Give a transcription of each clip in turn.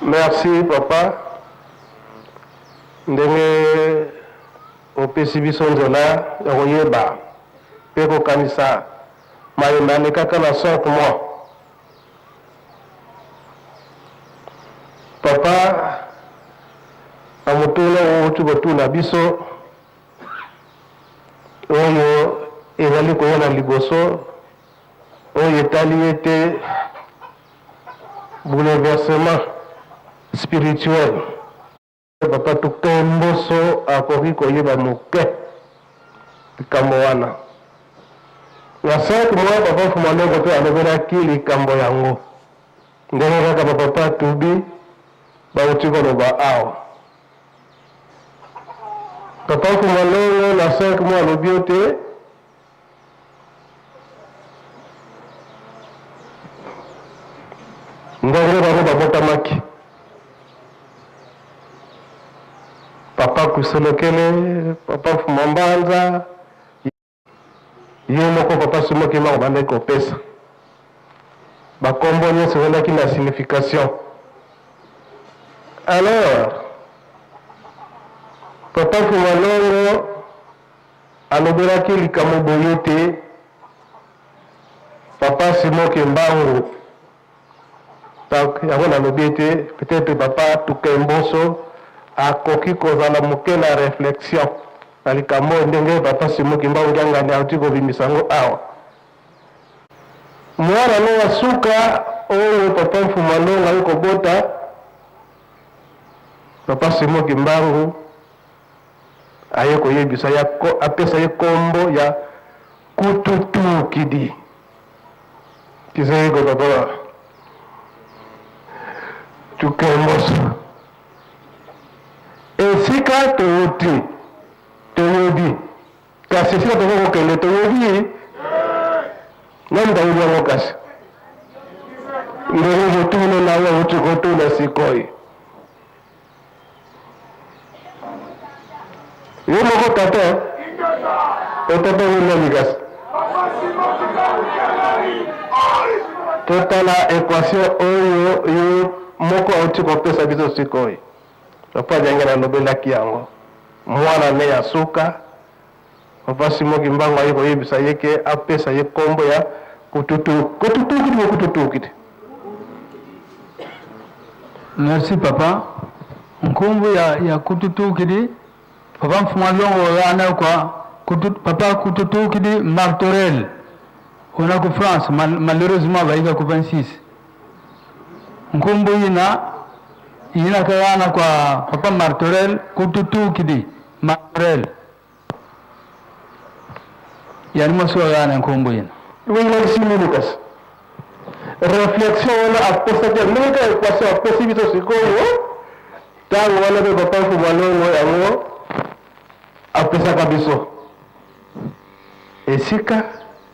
Merci papa. Ndenge opesi biso nzela ya koyeba mpe kokanisa mayembane kaka na 5 mois. Papa amutuna outi kotuna biso oyo ezali koyona liboso oyo etali ete bouleversement spirituel. Papa tuke mboso akoki koyeba moke likambo wana na 5 mois. Papa Fumalongo mpe alobelaki likambo yango ndenge kaka bapapa tubi bauti koloba awa. Papa Fumalongo na 5 mois alobi ete ndenge bango babotamaki. Papa Kusolokele, Papa Fumambanza, ye moko papa Sumoki moko bande kopesa. Bakombo nyonso ezalaki na signification. Alors, Papa Fumalongo alobelaki likambo boye te Papa Simoki Mbangu. Donc, yango nalobi ete peut-être papa Tukemboso akoki kozala moke na réflexion na likambo ndenge papa Simoki Mbangu ngangani auti kobimisa yango awa. Mwana no wa suka oyo papa Fumalongo ayi kobota papa Simoki Mbangu aye koyebisa apesa ye kombo ya Kututukidi. Kizeko papa Tukemboso esika touti toyebi kasi esika tokokokende toyebi nani tayebi yango kasi ndenge kotuna nayo uti kotuna sikoyi yo moko tata otata wunani kasi totala equation oyo yo moko auti kopesa biso sikoyi. Papa jangela lobelaki yango mwana ne ya suka Papa Simoki Mbangu ayi koyebisa yeke apesa ye kombo ya kututukidi. Merci papa. Nkombo ya kututukidi Papa Fumalongo yana kwa papa kututukidi Martorell. On a que France malheureusement va y avoir 26. Nkombo ina kayana kwa papa Martorell Kututukidi Martorell yani maso yana nkombo ina wina simi Lucas réflexion wana aposta je nika equation aposi biso sikoyo tango wana be papa Fumalongo yango apesa kabiso esika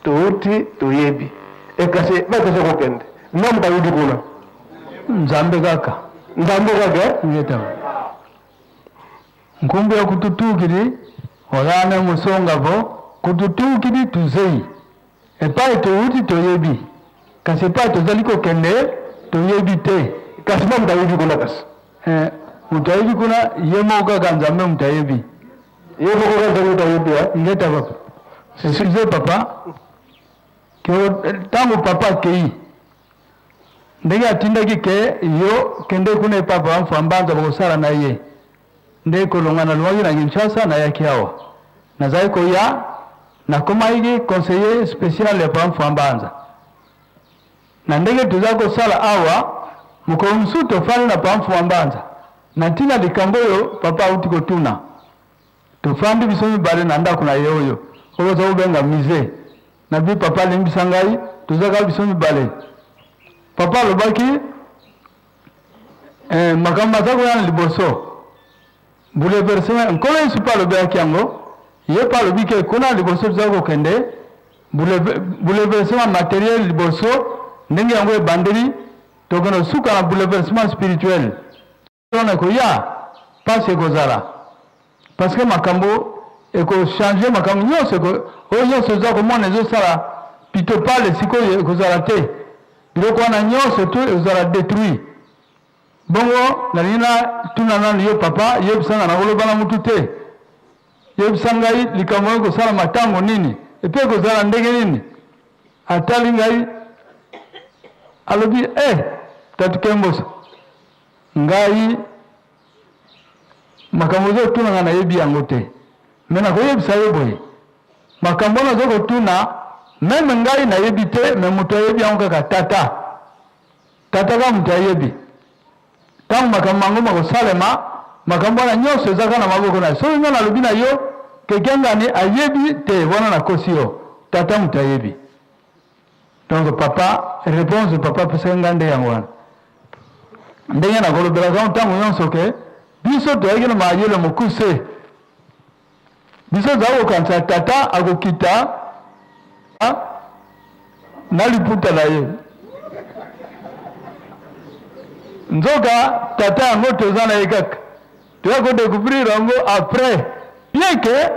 touti toyebi ekase batesa kokende namba yudi kuna Nzambe kaka ndambo kaka ngeta nkombo ya Kututukidi oyana musongavo Kututukidi tuzei epai touti toyebi kasi epai tozali kokende toyebi te kasi ba mutayebi kuna kasi mutayebi kuna ye moko kaka Nzambe mutayebi ye moko kaka mutayebi ngeta papa excusez papa tango papa kei ndenge atindaki ke yo kende kuna papa Fuambanza bakosala na ye nde kolonga na lwaki na Kinshasa na yaki awa nazali koya nakomaiki conseiller spécial ya papa Fuambanza na ndenge tozali kosala awa mokolo mosusu tofandi na papa Fuambanza na ntina likambo oyo papa auti kotuna tofandi biso mibale na ndako na ye oyo oyo za kobenga musée na bi papa alimbisa ngai tozaka biso mibale papa alobaki makambo aza koyana liboso bouleversement nkolo yesu mpe alobelaki yango ye mpe alobi ke kuna liboso toza kokende bouleversement matériel liboso ndenge yango ebandeli tokende kosuka na bouleversement spirituel tona koya pasi ekozala parce que makambo ekochange makambo nyonso oyo nyonso oza komona ezosala pito pale sikoyo ekozala te biloko wana nyonso tu ezala détruit bongo nalina tunana niyo papa yebisanga nakoloba na mutu te yebisanga likambo kosala matango nini epe kozala ndenge nini atali ngai alobi tatu Kemboso ngai makambo ozotunanga nayebi yango te me nakoyebisa yo boye makambo nazokotuna meme ngai nayebi te me moto ayebi yango kaka tata ka moto ayebi ntango makambo yango makosalema makambo wana nyonso ezaka na maboko na yo soki nga nalobi na yo kekengani ayebi te wana nakosi yo tata moto ayebi donc papa réponse papa apesaki nga nde yango wana ndenge nakolobelaka ntango nyonso ke biso toyaki na mayele mokuse biso tozala kokanisa tata akokita na liputa na ye nzoka tata yango toza na ye kaka toya kodécouvrir yango après bien ke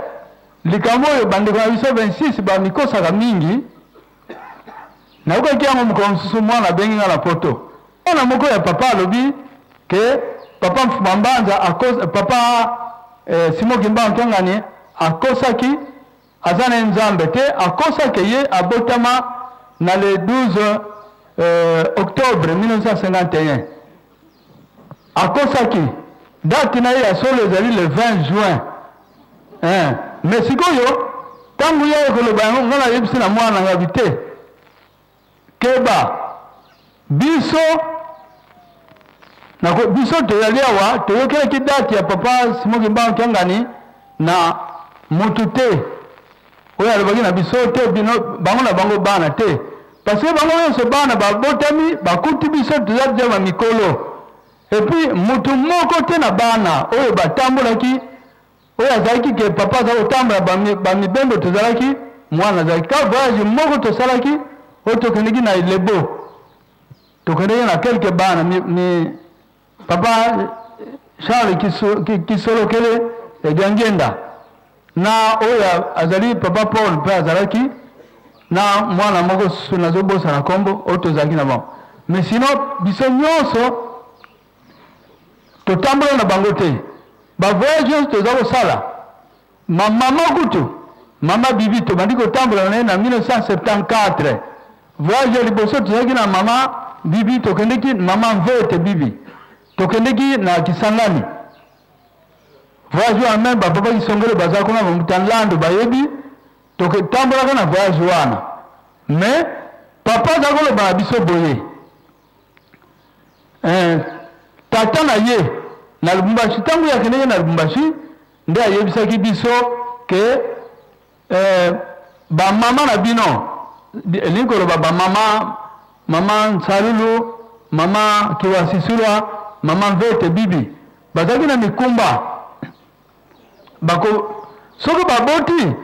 likambo oyo bandeko na biso 26 bamikosaka mingi nakokaki yango mokolo mosusu mwana abengi nga na poto mwana moko ya papa alobi ke papa Mfuma Mbanza papa Simo Kimbangu Kyangani akosaki aza na nzambe te akosaki ye abotama na le 12 octobre 1951 akosaki date na ye ya solo ezali le 20 juin mais sikoyo ntango ye ekoloba yango nga nayebisi na mwana ngabi te keba biso toyali awa toyokelaki date ya papa Simo Kimbangu Kyangani na mutu te oyo alobaki na biso te bango na bango bana te parce que bango nyonso bana babotami bakuti biso toza deja bamikolo epuis mutu moko te na bana oyo batambolaki oyo azalaki ke papa aza kotambola bamibembo tozalaki mwana azalaki ka voyage moko tosalaki oyo tokendeki na Lebo tokendeki na quelque bana papa Charles Kisolokele Ediangenda na oyo azali papa Paul mpe azalaki na mwana moko susu nazobosa na kombo oyo tozalaki na bango mais sinon biso nyonso totambola na bango te bavoyage nyonso toza kosala mama kutu mama Bibi tobandi kotambola na ye na 1974 voyage ya liboso tozalaki na mama Bibi tokendeki mama Mvete Bibi tokendeki na Kisangani voyage wana meme bapapa Kisongole baza kuna bamutanlando bayebi toketambolaka na voyage wana mais papa aza koloba na biso boye tata na ye na Lubumbashi ntango yakendeki na Lubumbashi nde ayebisaki biso ke bamama na bino elingi koloba bamama mama Nsalulu mama Kiwasisulwa mama Mvete Bibi bazalaki na mikumba soki baboti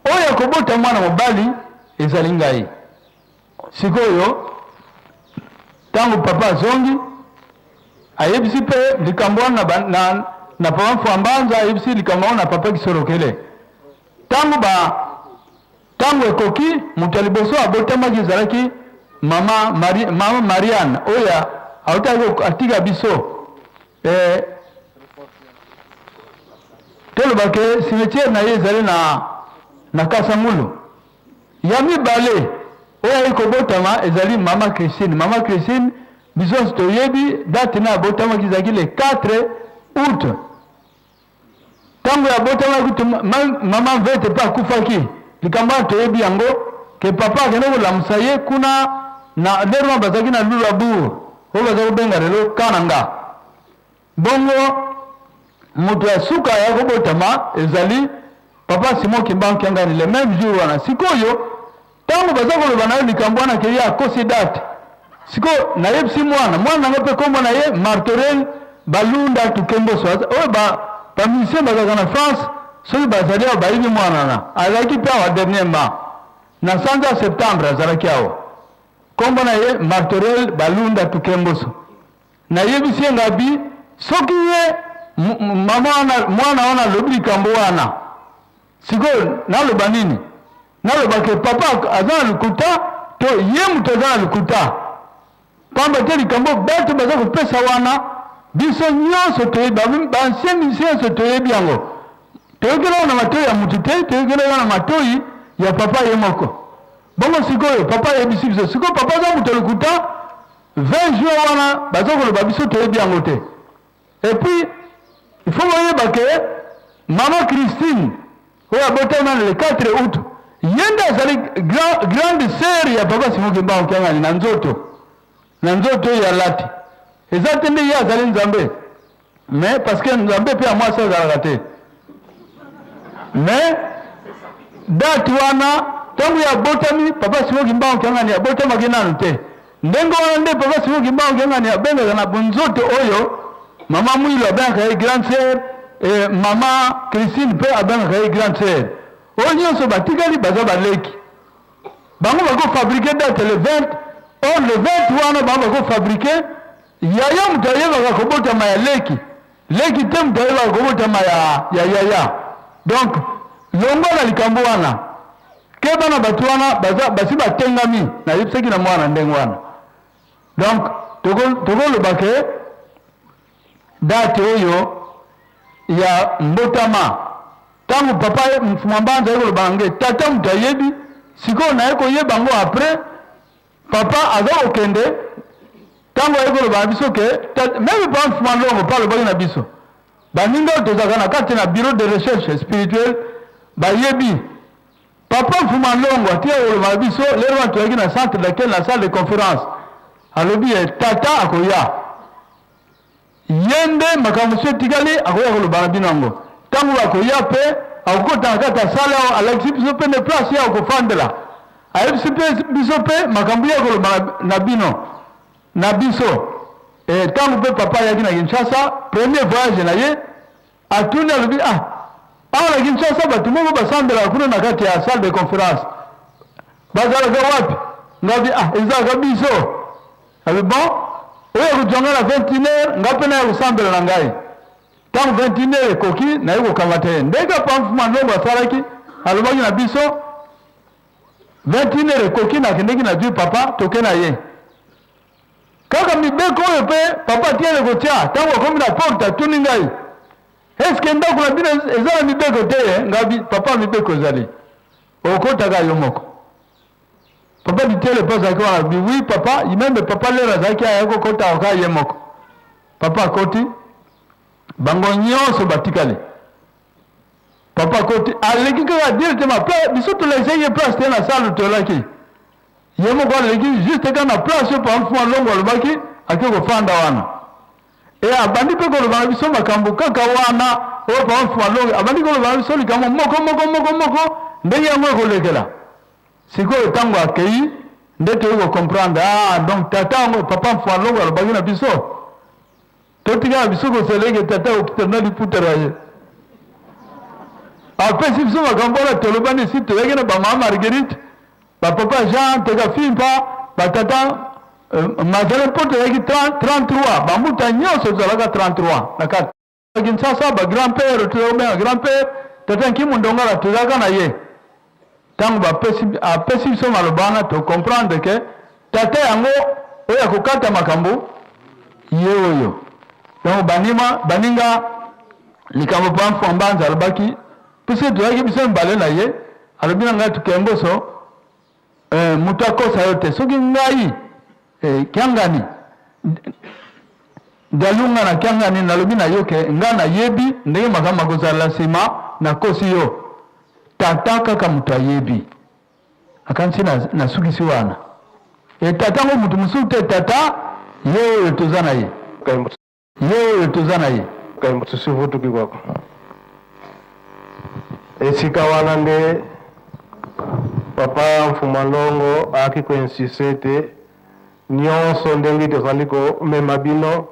oyo akobota mwana mobali ezali ngai sikoyo ntango papa azongi ayebisi mpe likambo wana na papa Mfuma Mbanza ayebisi likambo wana na papa Kisolokele ntango ekoki moto ya liboso abotamaki ezalaki mama Mariane oyo autaki atika biso tolobake cimetière na ye ezali na Kasangulu ya mibale oyo ayi kobotama ezali mama Christine biso toyebi date na abotamaki ezalaki le 4 août ntango abotamaki mama Mvete mpe akufaki likambo wana toyebi yango ke papa akende kolamusa ye kuna na lerma bazalaki na Lulabour oyo baza kobenga lelo Kananga bongo moto ya suka ya kobotama ezali papa Simo Kimbangu Kyangani le même jour wana sikoyo ntango baza koloba na yo likambo wana ke ye akosi date sikoyo nayebisi mwana nango mpe kombo na ye Martorel Balunda Tukemboso oyo bamusicien bazalaka na France soki bazali awo bayibi mwana na azalaki mpe awa dernièrement na sanza septembre azalaki awo kombo na ye Martorel Balunda Tukemboso nayebisi ye ngabi soki ye mwana wana alobi likambo wana sikoyo naloba nini naloba ke papa aza na lukuta to ye moto aza na lukuta pamba te likambo beto baza kopesa wana biso nyonso toyebi bancien nyonso toyebi yango toyokela na matoi ya mutu te toyokela na matoi ya papa ye moko bongo sikoyo papa yebisi biso sikoyo papa aza mutu lokuta 20 jours wana bazokoloba biso toyebi yango te et puis il faut boyeba ke mama Christine oyo abotama le 4 août yende azali grande sœur ya papa Simon Kimbangu Kiangani na nzoto ya lati eza te nde ye azali nzambe mais parce que nzambe mpe ya mwasi azalaka te mais date wana ntango ya botami papa Simon Kimbangu Kiangani abotamaki nanu te ndenge wana nde papa Simon Kimbangu Kiangani abengaka na bunzoto oyo mama Mwilo abengaka ye grande sœur et mama Christine mpe abengaka ye grande sœur oyo nyonso batikali baza baleki bango bakofabrike date le 20 or le 20 wana bango bakofabrike yaya mutu ayebaka kobotama ya leki te mutu ayebaka kobotama ya yaya donc longo na likambo wana ke bana bato wana basi batengami nayebisaki na mwana ndenge wana donc tokoloba ke date oyo ya mbotama ntango papa mfumambanza ayekoloba nge tata mutu ayebi sikoyo naye koyeba yango après papa aza kokende ntango ayekoloba na biso ke meme pa mfuma ndongo pa alobaki na biso baninga oyo tozalaka na kati na bureau de recherche spirituelle bayebi papa mfuma ndongo atia koloba na biso lelo wana toyaki na centre laquelle na salle de conférence alobi tata akoya ye nde makambo so etikali akoya koloba na bino yango ntango bakoya mpe akokota na kati ya sale awo alakisi biso mpe ne place ye akofandela ayebisi biso mpe makambo ye akoloba na bino na biso ntango mpe papa ayaki na Kinshasa premier voyage na ye atuni alobi awa na Kinshasa bato moko basambelaka kuna na kati ya salle de conférence bazalaka wapi ngabi ezalaka biso abi bon oyo kotonga na 21h nga mpe naye kosambela na ngai ntango 21h ekoki naye kokanga te ndenge pa mfuma ndongo asalaki alobaki na biso 21h ekoki nakendeki na dwi papa toke na ye kaka mibeko oyo mpe papa tiele kotia ntango akomi na porte atuni ngai eske ndako na bino eza na mibeko te ngabi papa mibeko ezali okotaka yo moko papa ditiele mpe azalaki wana bi oui papa imembe papa lelo azalaki aya kokota oka ye moko papa akoti bango nyonso batikali papa akoti aleki kaka directement biso tolakisaki ye place te na salle tolaki ye moko aleki juste ka na place oyo pa mfuma longo alobaki ake kofanda wana abandi mpe koloba na biso makambo kaka wana oyo pa mfuma longo abandi koloba na biso likambo moko ndenge yango ekolekela sikoyo ntango akei nde toyi kocomprendre donc tata yango papa mfuma longo alobaki na biso totika na biso koseleke tata okita na liputara ye apesi biso makambo wana tolobani esi toyaki na bamama Marguerite bapapa Jean teka fimpa batata mazala mpo toyaki 33 bamuta nyonso tozalaka 33 na kati Kinshasa bagrand père tozakobenga grand père tata Nkimu Ndongala tozalaka na ye ntango apesi biso maloba wana tocomprendre ke tata yango oyo akokata makambo ye oyo donc baninga likambo pa mfuma mbanza alobaki puisque tozalaki biso mibale na ye alobi na ngai tukemboso mutu akosa yo te soki ngai Kiangani dalunga na Kiangani nalobi na yo ke ngai nayebi ndenge makambo akozala nsima nakosi yo tata kaka mutu ayebi akanisi nasukisi wana tata ngo mutu mosusu te tata ye oyo toza na ye kai mosusu votuki kwako esika wana nde papa mfuma ndongo ayaki koinsiste ete nyonso ndenge tozali komema bino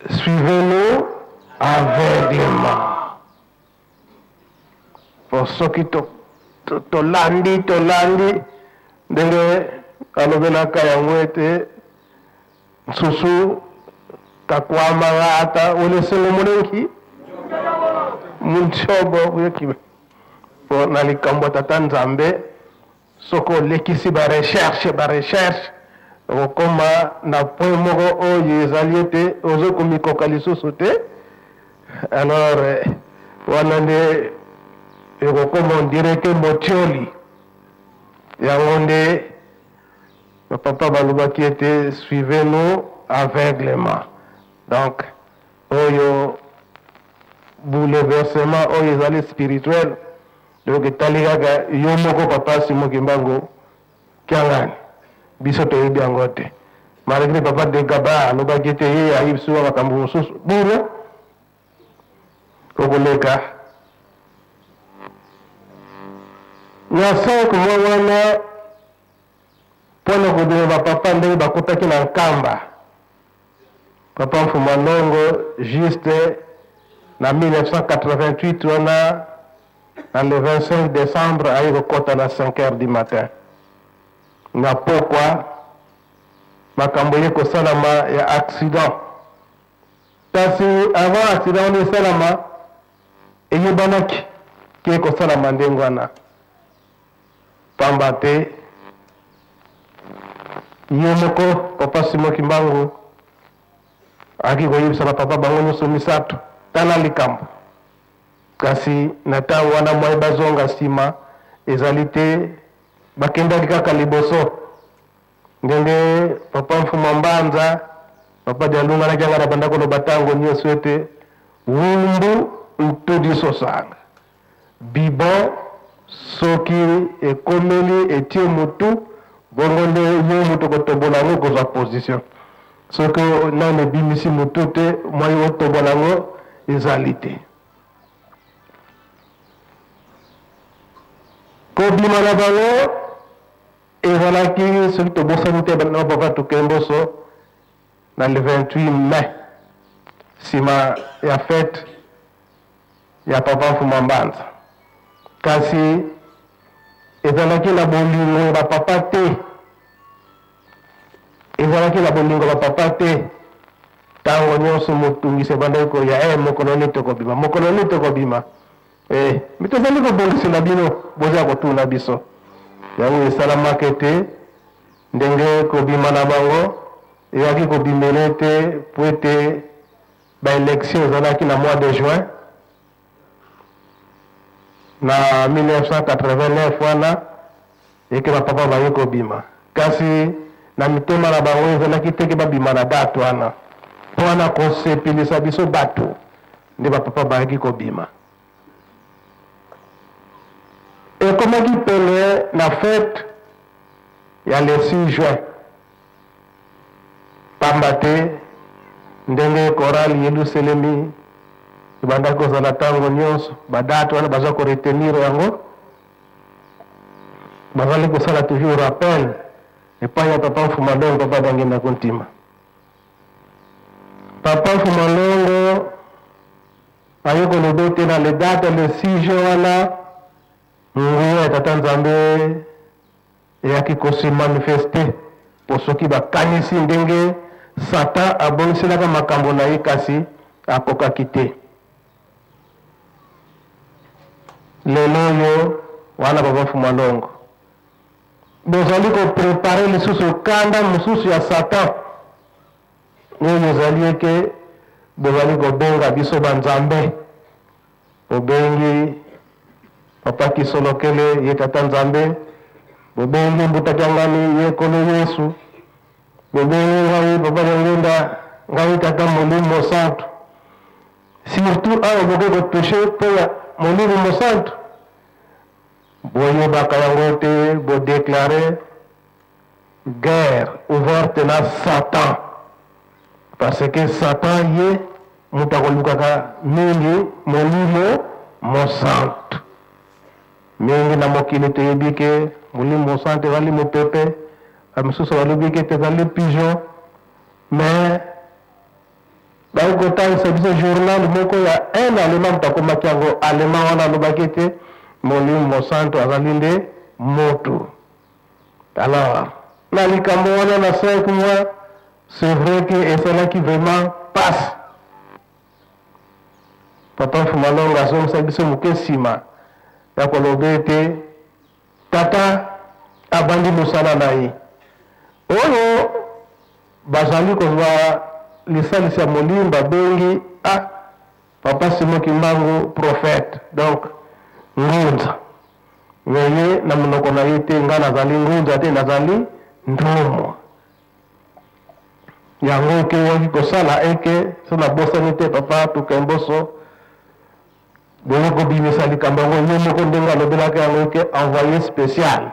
suivez-nous aveuglément po soki tolandi ndenge alobelaka yango ete susu kakwamanga ata olesengo monenki muntiobo yekibe po na likambo tata nzambe soko lekisi ba recherche okoma na point moko oyo ezali ete ozokomikoka lisusu te. Alors wana nde ekokoma ondire ke motioli yango nde bapapa balobaki ete suivez-nous aveuglement. Donc oyo bouleversement oyo ezali spirituel, donc etali kaka yo moko papa Simon Kimbangu kiangani biso toyebi yango te. Malgré papa de Gaba alobaki ete ye ayebi biso makambo mosusu buro okoleka na 5 mois wana mpona kodima bapapa ndenge bakotaki na nkamba. Papa Mfuma Ndongo juste na 1988 wana na le 25 décembre ayi kokota na 5 heures du matin na pokwa makambo ye kosalama ya accident. Kasi avant accident wana esalama eyebanaki ke kosalama ndenge wana pamba te ye moko papa Simon Kimbangu aki koyebisa bapapa bango nyonso misato tala likambo. Kasi na ntango wana mwa bazonga nsima ezali te, bakendaki kaka liboso ndenge papa Mfuma Mbanza papa dialunganaki anga na banda koloba ntango nyonso ete wumbu ntudi sosanga bibon soki ekomeli etie mutu bongo nde ye mutu kotobola yango kozwa position. Soki nano ebimisi mutu te mwa otobola yango ezali te. Kobima na bango ezalaki soki tobosani te na papa Tukemboso na le 28 mai nsima ya fete ya papa Mfuma Mbanza. Kasi ezalaki na bolingo bapapa te, ezalaki na bolingo bapapa te. Ntango nyonso motungisi ebandaki koya mokolo nini tokobima, mokolo nini tokobima. Mi tozali kobongisela bino boza kotuna biso yango esalamaki ete ndenge kobima na bango eyaki kobimela ete po ete baélection ezalaki na mois de juin na 1989 wana eke bapapa baye kobima. Kasi na mitema na bango ezalaki teke babima na date wana mpo wana kosepelisa biso bato nde bapapa bayaki kobima. Ekomaki pele na fête ya le 6 juin pamba te ndenge korali Yeluselemi ebandaki kozala ntango nyonso badate wana baza koretenir yango, bazali kosala toujours rappel epai ya papa Mfuma Ndongo papa dangendako ntima. Papa Mfuma Ndongo aye koloba ete na le date le 6 juin wana nguya ya tata Nzambe eyaki kosemanifeste po soki bakanisi ndenge Satan abongiselaka makambo na ye kasi akokaki te. Lelo oyo wana papa Mfuma Ndongo bozali koprepare lisusu kanda mosusu ya Satan oyo ezali eke bozali kobenga biso banzambe. Bobengi papa Kisolokele ye tata Nzambe, bobengi Mbutakiangani ye kolo Yesu, bobengi ngai papa Nyangenda ngai tata Molimo Santo. Surtout ayo boke kotouche mpo ya Molimo Santo boyebaka yango te, bodeklare guerre ouverte na Satan, parce que Satan ye mutu akolukaka mingi Molimo Mosantu. Mingi na mokili toyebi ke Molimo Mosantu ezali mopepe, bamisusu balobi ke ezali pigeon, mais bayi kotangisa biso journal moko ya un allemand mutu akomaki yango allemand wana alobaki ete Molimo Mosantu azali nde motu. Alors na likambo wana na 5 mois c'est vrai que esalaki vraiment passe. Papa Mfuma Ndongo azongisa biso moke nsima ya koloba ete tata abandi mosala na ye oyo bazali kozwa lisalisi ya molimba bengi papa Simon Kimbangu prophète, donc ngunza weye na munoko na ye te nga nazali ngunza te nazali ndomo yango eke yoki kosala eke so nabosani te papa Tukemboso boye kobimisa likambo yango ye moko ndenge alobelaki yango eke envoyé spécial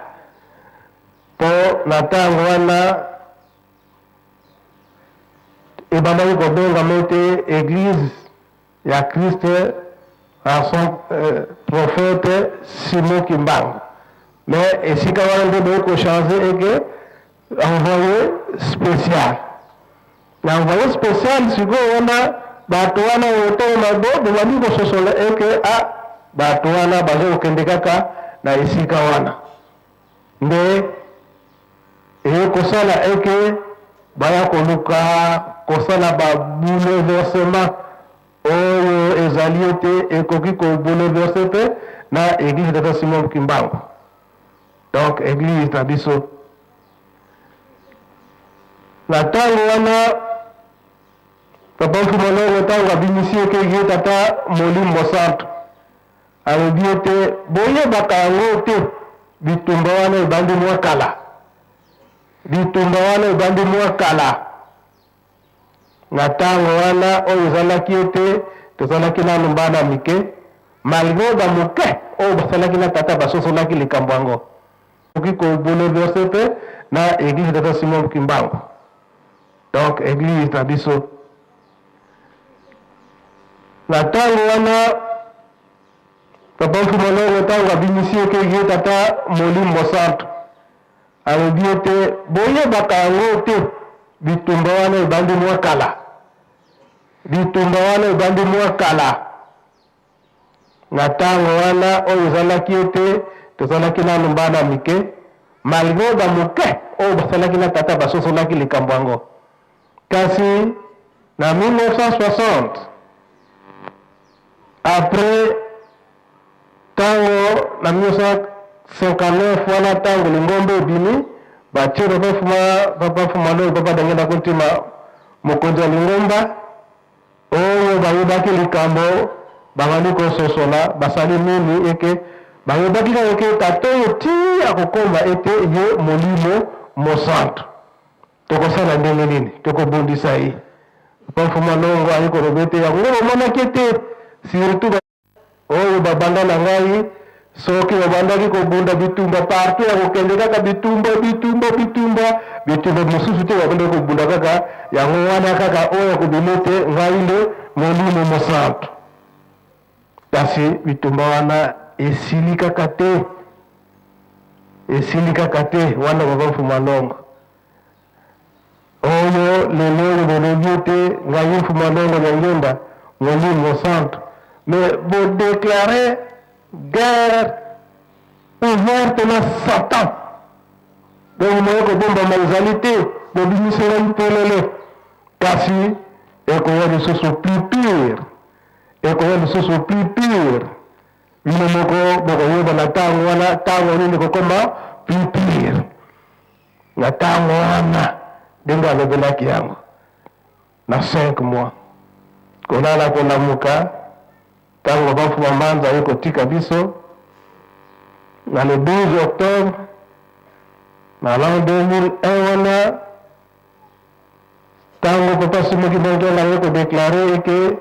mpo na ntango wana ebandaki kobengama ete église ya Christ à son prophète Simon Kimbangu. Mais ici, quand on a changer, et envoyé spécial. L'envoyé spécial, c'est qu'on a Batouana au Tomabo, de la Ligue sociale, et que Batouana, Bazo Kendekaka, na ici, Kawana. Mais, et Kosala, et que Baya Koluka, Kosala, bouleversement. Oyo ezali ete ekoki kobouleverse te na église de Simon Kimbangu. Donc église na biso na ntango wana papa Mfumalongo ntango abimisi ekeki tata Molimbo Centre alobi ete boyebaka yango te bitumba wana ebandi mwa kala, bitumba wana ebandi mwa kala. Na ntango wana oyo ezalaki ete tozalaki nanu mbana mike malgré bamoke oyo basalaki na tata basosolaki likambo yango okoki kobouleverse te na église tata Simon Kimbangu. Donc église na biso na ntango wana papa Mfumalongo ntango abimisi ekeki tata Molimbo Centre alobi ete boyebaka yango te bitumba wana ebandi mwa kala, bitumba wana ebandi mwa kala. Na ntango wana oyo ezalaki ete tozalaki nanu mbana mike malgré bamoke oyo basalaki na tata basosolaki likambo yango. Kasi na 1960 après ntango na 1959 wana ntango Lingombe ebimi batie papa Mfumalongo papa Dangenda Kuntima mokonzi ya Lingomba oyo bayebaki likambo babandi kososola basali nini eke bayebaki kaka eke tata oyo ti akokoma ete ye Molimo Centre tokosala ndenge nini tokobundisa ye. Papa Mfumalongo ayi koloba ete yango omonaki ete surtout oyo babanda na ngai soki babandaki kobunda bitumba partout ya kokende kaka bitumba mosusu te babandaki kobunda kaka yango wana kaka oyo kobima ete ngai nde Molimo Centre. Kasi bitumba wana esili kaka te, esili kaka te wana papa Mfumalongo oyo lelo bolobi ete ngai Mfumalongo Nyangenda Molimo Centre mais vous déclarez guerre ouverte na Satan. Donc moyo kobomba maizali te bobimisela mpelele kasi ekoya lisusu plus pire, ekoya lisusu plus pire. Bino moko bokoyeba na ntango wana ntango nini kokoma plus pire. Na ntango wana ndenge alobelaki yango na 5 mois kolala kolamuka ntango papa Mfumalongo aye kotika biso na le 12 octobre na l'an 2001 wana ntango papa Simon Kimbangu aye kodeklare eke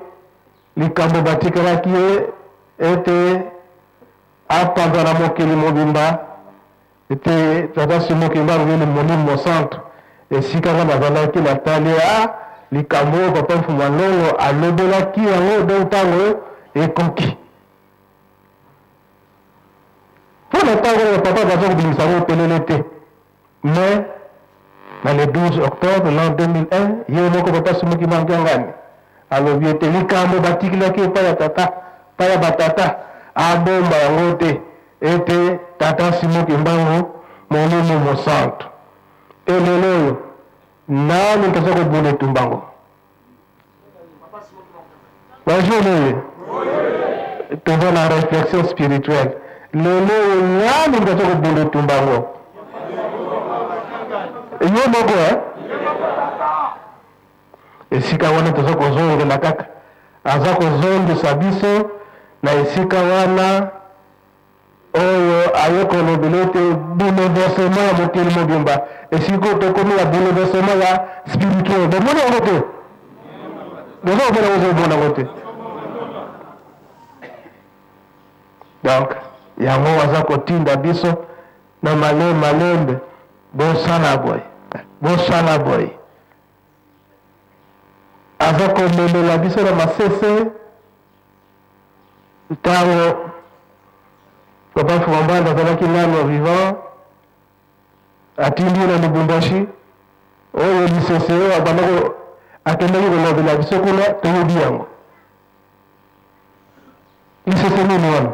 likambo batikalaki ye ete apanza na mokili mobimba ete tata Simon Kimbangu yeli Molimo Centre esika nga nazalaki natali likambo oyo papa Mfumalongo alobelaki yango donc ntango ekoki mpo na ntango oyo papa baza kobimisa yango pelele te. Mais na le 12 octobre l'an 2001 ye moko papa Simon Kimbangu ngani alobi ete likambo batikilaki epai ya tata epai ya batata abomba yango te ete tata Simon Kimbangu Molimo Centre. Elelo oyo nani toza kobunda etumbango bajone toza na réflexion spirituelle lelo oyo nani toza kobunda etumbango yo moko esika wana toza kozongela kaka aza kozongisa biso na esika wana oyo aye kolobela ete bouleversement ya mokili mobimba esika tokomi ya bouleversement ya spirituel bomoni yango te boza kobona ozomona yango te. Donc yango aza kotinda biso na malembe bosala boye aza komelela biso na masese ntango papa Fumambanda azalaki nano vivant atindi na Lubumbashi oyo lisese oyo abandako akendaki kolobela biso kuna toyebi yango lisese nini wana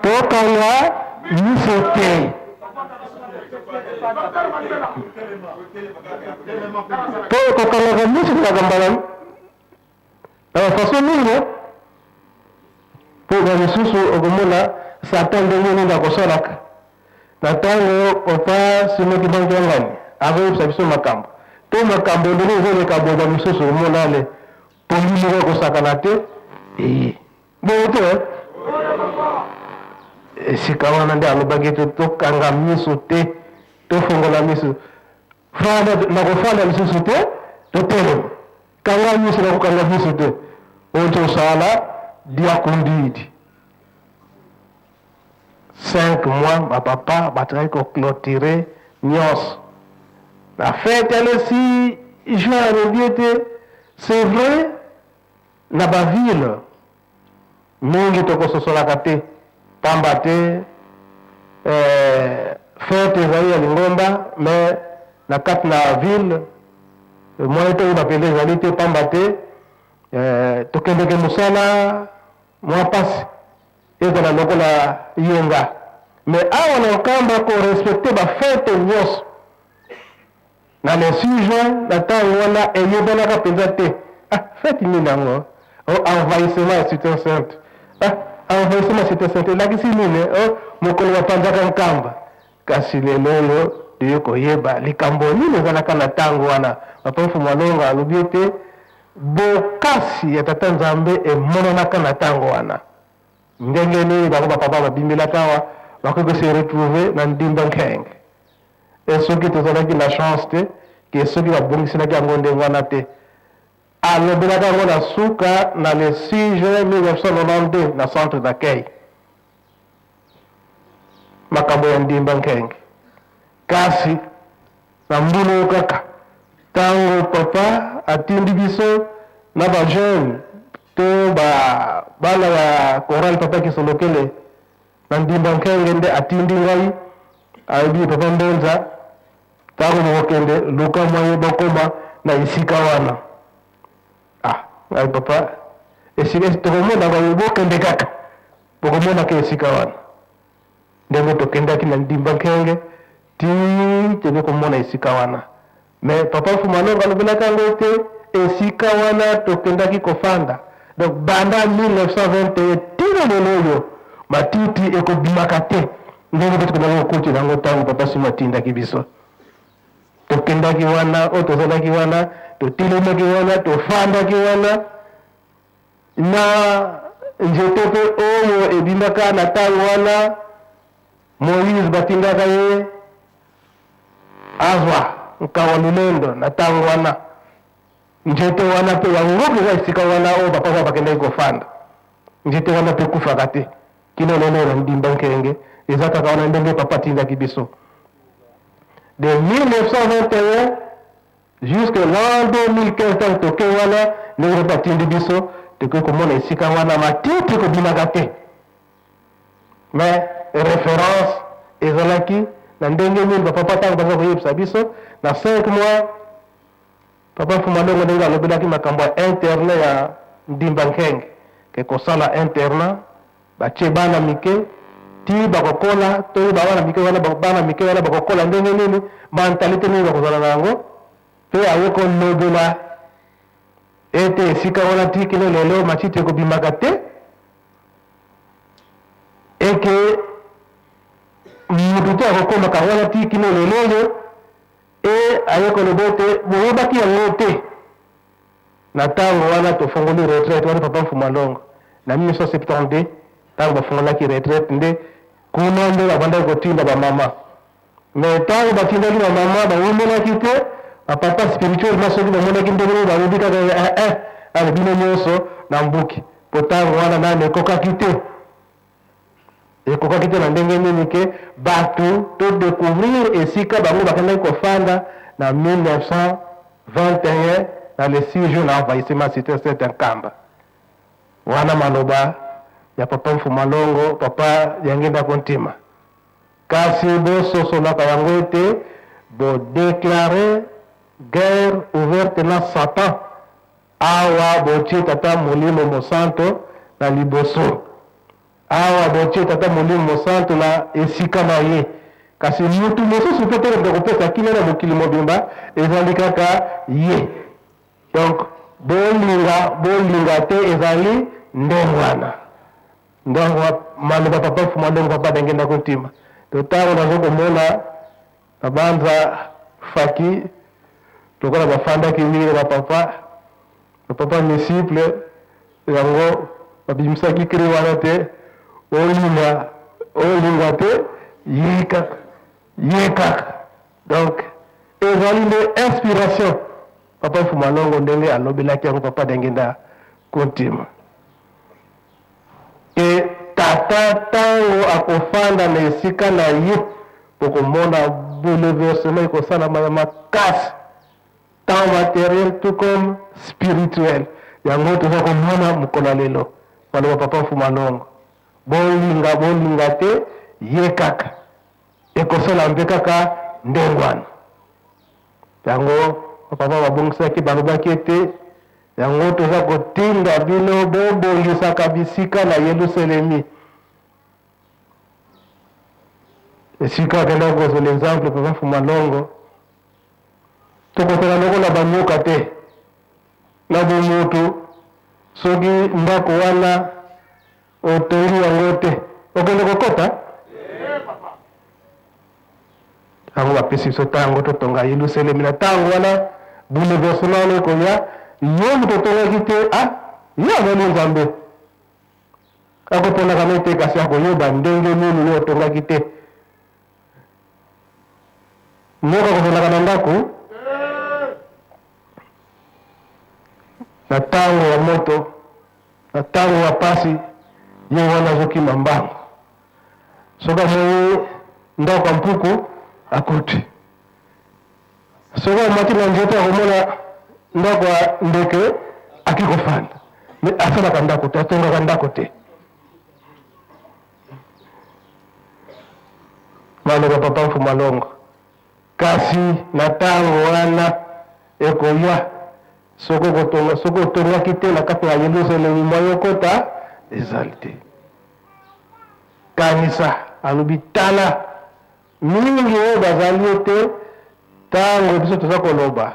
tokanga miso te to kokangaka miso nakambala na bafaso mingi mpo bamisusu okomona satan ndenge nini akosalaka na ntango papa simoki bankangani akoyebisa biso makambo to makambo ndenge ezoleka boza misusu okomona ale pongi moko ekosakana te bongo te esika wana nde alobaki ete tokanga miso te tofongola miso nakofanda lisusu te totelema kanga miso nakokanga miso te oyo tosala dia conduite 5 mois bapapa batrai koclôturer nyonso na fete ya le 6 juin alobi ete c'est vrai na bavile mingi tokososolaka te pamba te fete ezali ya lingomba mais na kati na ville moye to oyo bapele ezali te pamba te tokendeke mosala mwa pasi ezala lokola yenga mais awa na nkamba korespecte bafete nyonso na le 6 juin na ntango wana eyebanaka mpenza te fete nini yango envahissement ya cité sainte envahissement ya cité sainte elakisi nini mokolo bapanzaka nkamba kasi lelo oyo toye koyeba likambo nini ezalaka na ntango wana papa Fumalonga alobi ete bokasi ya tata nzambe emonanaka na ntango wana ndenge nini bango bapapa babimelaka awa bakoki kose retrouve na ndimba nkenge soki tozalaki na chance te ke soki babongisinaki yango ndenge wana te alobelaka yango na suka na le 6 juin 1992 na centre d'accueil makambo ya ndimba nkenge kasi na mbula kaka ntango papa atindi biso na bajeune to bana ya Coral papa Kisolokele na ndimba nkenge nde atindi ngai ayebi papa Mbonza ntango bokokende luka mwaye bokoma na esika wana ngai papa esika tokomona baye bokende kaka bokomonaka esika wana ndenge tokendaki na ndimba nkenge ti tene komona esika wana mais papa Fumalonga alobelaka yango te esika wana tokendaki kofanda donc banda 1921 tina lelo oyo matiti ekobimaka te ndenge mpe tokendaki kokotela yango ntango papa simo atindaki biso tokendaki wana oyo tozalaki wana totelemaki wana tofandaki wana na nzete mpe oyo ebimaka na ntango wana Moïse batindaka ye azwa nkawa lulendo na ntango wana nzete wana mpe yango mpenza esika wana oyo bapapa bakendaki kofanda nzete wana mpe ekufaka te kino lelo na ndimba nkenge eza kaka wana ndenge papa atindaki biso de 1921 jusque l'an 2015 ntango toke wana ndenge papa atindi biso tokoki komona esika wana matiti ekobimaka te mais référence ezalaki na ndenge nini bapapa ntango baza koyebisa biso na 5 mois papa Fumalonga ndenge alobelaki makambo ya interne ya ndimba nkenge ke kosala internat batie bana mike ti bakokola to bana mike wana bakokola ndenge nini mentalité nini bakozala na yango mpe aye kolobela ete esika wana ti kino lelo matiti ekobimaka te eke mutu te akokomaka wana ti kino lelo oyo e ayeko lobote boyebaki yango te na ntango wana tofongoli retraite wana papa Mfumalongo na 1972 ntango bafungolaki retraite nde kuna nde babandaki kotinda bamama me ntango batindaki bamama bawomonaki te bapapa spirituel na soki bamonaki ndenge bayebi kaka ale bino nyonso na mbuki po ntango wana nani ekokaki te na ndenge nini ke bato todécouvrir esika bango bakendaki kofanda na 1921 na le 6 jours na envahissement cité certain Nkamba wana maloba ya papa Mfumalongo papa yangenda ntima kasi bososolaka yango ete bodeklare guerre ouverte na Satan awa botie tata Molimo Mosanto na liboso awa botie tata Molimo Mosanto na esika na ye kasi mutu mosusu pe te kopesa kino na mokili mobimba ezali kaka ye donc bolinga te ezali ndenge wana ndenge maloba papa Mfumalongo papa dangenda ntima totango nazokomona babanza faki tokola bafandaki wile bapapa misiple yango babimisaki kiri wana te olinga te ye kaka donc ezali nde inspiration papa Mfumalongo ndenge alobelaki yango papa dangenda ntima e tata ntango akofanda na esika na ye okomona bouleversement ekosalama ya makasi tant matériel tout comme spirituel yango toza komona mokolo lelo baloba papa Mfumalongo bolinga te ye kaka ekosala mpe kaka ndenge wana yango papa babongisaki balobaki ete yango toza kotinda bino bobongisaka bisika na Yelusalemi esika akendaki kozela exemple papa Mfumalongo tokotala lokola banyoka te na bomoto soki ndako wana otongi yango te okende kokota yango bapesi biso ntango totonga Yelusalemi na ntango wana bouleversement wana ekoya yo moto otongaki te ye azali nzambe akoponaka no te kasi akoyeba ndenge nini yo otongaki te nyoka kozalaka na ndako na ntango ya moto na ntango ya pasi ye wana azokima mbango soki amoi ndako ya mpuku akuti soki amati na nzete akomona ndako ya ndeke akikofanda me asalaka ndako te atongaka ndako te maloba papa Mfumalongo kasi na ntango wana ekoya soki otongaki te na kati ya Yelusalemi mwa okota ezali te kanisa alobi tala mingi oyo bazali ete ntango biso toza koloba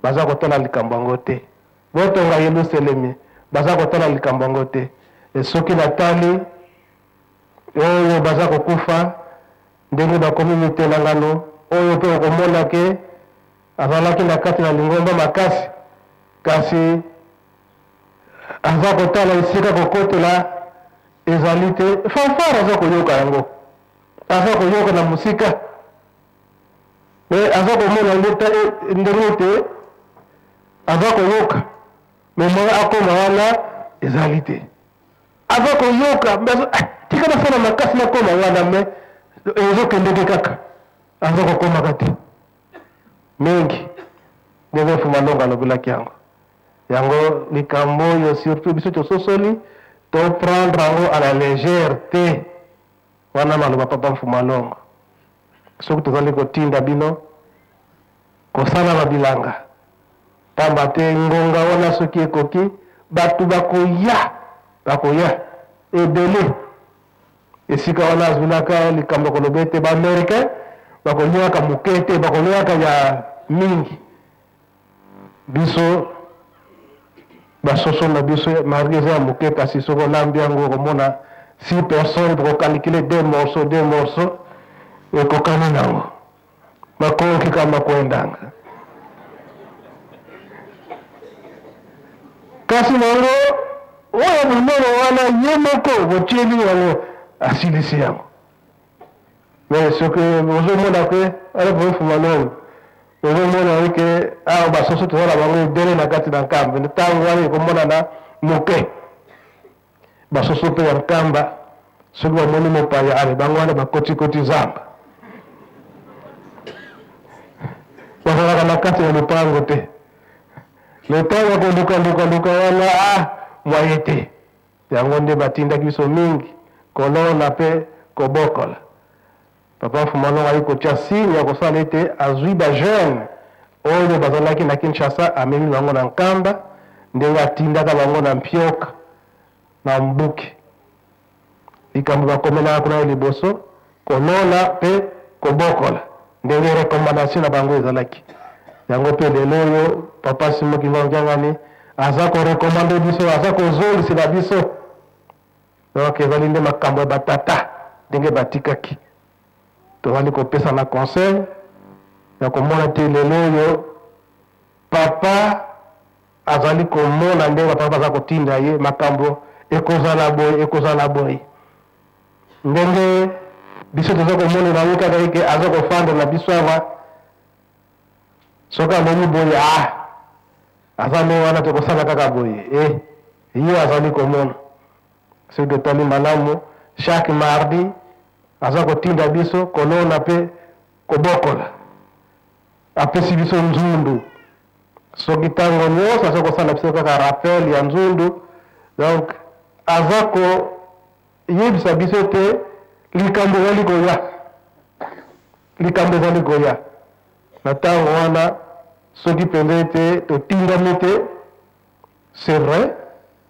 baza kotala likambo yango te botonga Yelusalemi baza kotala likambo yango te soki natali oyo baza kokufa ndenge bakomi mitelangano oyo mpe okomona ke azalaki na kati na lingomba makasi kasi aza kotala esika kokotela ezali te fanfare aza koyoka yango aza koyoka na mosika me aza komona ndenge te aza koyoka me moya akoma wana ezali te aza koyoka tika nasala makasi nakoma wana me ezokendeke kaka aza kokomaka te mingi ndenge Mfumalongo alobelaki yango likambo oyo surtout biso tososoli toprendre yango à la légère te wana maloba papa Mfumalongo soki tozali kotinda bino kosala babilanga pamba te ngonga wana soki ekoki bato bakoya ebele esika wana azwinaka likambo koloba ete baaméricain bakolingaka moke te bakolingaka ya mingi biso basoso na biso marge eza ya moke kasi soki olambi yango okomona 6 personnes bokokalikile 2 morceaux ekokani nango makonki kama kwendanga kasi nango oyo mumero wana yemoko bocheli yango asilisi yango mais soki ozomona ke ala bofuma nongo ozomona ke awa basoso tozala bango ebele na kati na nkamba ntango wana ekomonana moke basoso mpe ya nkamba soki bamoni mopaya ale bango wana bakotikoti zamba bazalaka na kati ya lopango te lopango ya kolukalukaluka wana mwaye te yango nde batindaki biso mingi kolona mpe kobokola papa Fumalongo ali kotia signe ya kosala ete azwi bajeune oyo bazalaki na Kinshasa amemi bango na nkamba ndenge atindaka bango na mpioka na mbuki likambo bakomelaka kuna ya liboso kolona mpe kobokola ndenge rekomandation na bango ezalaki yango mpe lelo oyo papa Simoki Ngangani aza korekomande biso aza kozongisela biso donc ezali nde makambo ya batata ndenge batikaki tozali kopesa na conseil ya komona te lelo oyo papa azali komona ndenge papa aza kotinda ye makambo ekozala boye ndenge biso toza komonela ye kaka eke aza kofanda na biso awa soki amoni boye aza nde wana tokosala kaka boye ye azali komona soki totali malamu chaque mardi aza kotinda biso kolona mpe kobokola apesi biso nzundu soki ntango nyonso aza kosala biso kaka rappel ya nzundu donc aza koyebisa biso te likambo ezali koya na ntango wana soki mpenza ete totindami te c'est vrai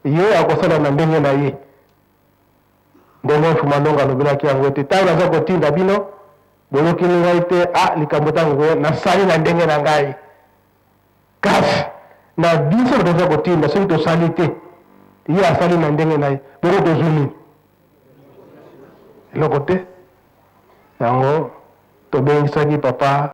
ye akosala na ndenge na ye ndenge Fumalongo alobelaki yango ete ntango naza kotinda bino boyokini ngai te likambo ntango nasali na ndenge na ngai kasi na biso toza kotinda soki tosali te ye asali na ndenge na ye boko tozwi nini eloko te yango tobengisaki papa